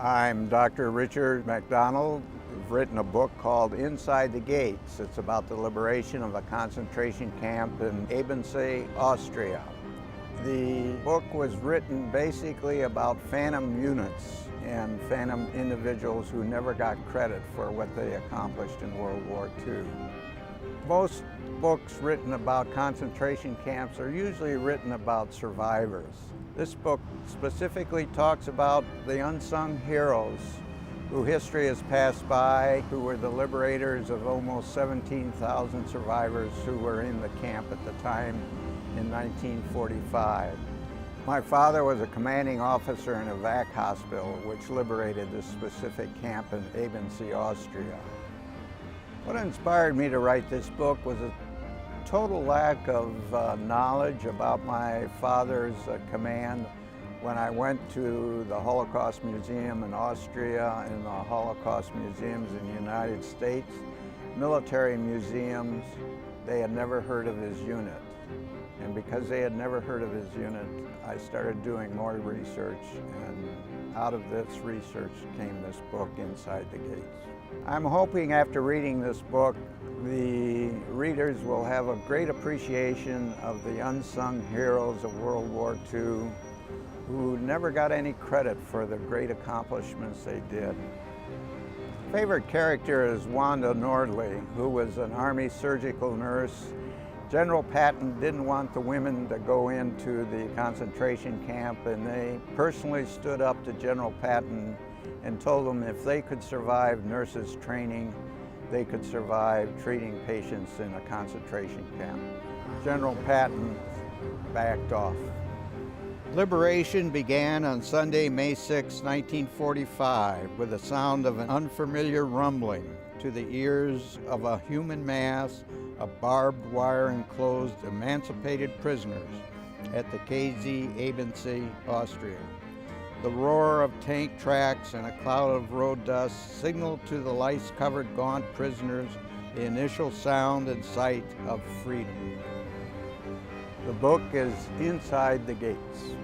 I'm Dr. Richard Macdonald. I've written a book called Inside the Gates. It's about the liberation of a concentration camp in Ebensee, Austria. The book was written basically about phantom units and phantom individuals who never got credit for what they accomplished in World War II. Most books written about concentration camps are usually written about survivors. This book specifically talks about the unsung heroes who history has passed by, who were the liberators of almost 17,000 survivors who were in the camp at the time in 1945. My father was a commanding officer in Evacuation Hospital, which liberated this specific camp in Ebensee, Austria. What inspired me to write this book was a total lack of knowledge about my father's command. When I went to the Holocaust Museum in Austria and the Holocaust museums in the United States, military museums, they had never heard of his unit. And because they had never heard of his unit, I started doing more research, and out of this research came this book, Inside the Gates. I'm hoping after reading this book, the readers will have a great appreciation of the unsung heroes of World War II who never got any credit for the great accomplishments they did. Favorite character is Wanda Nordley, who was an Army surgical nurse. General Patton didn't want the women to go into the concentration camp, and they personally stood up to General Patton and told them if they could survive nurses training, they could survive treating patients in a concentration camp. General Patton backed off. Liberation began on Sunday, May 6, 1945, with the sound of an unfamiliar rumbling to the ears of a human mass of barbed wire enclosed emancipated prisoners at the KZ Ebensee, Austria. The roar of tank tracks and a cloud of road dust signaled to the lice-covered gaunt prisoners the initial sound and sight of freedom. The book is Inside the Gates.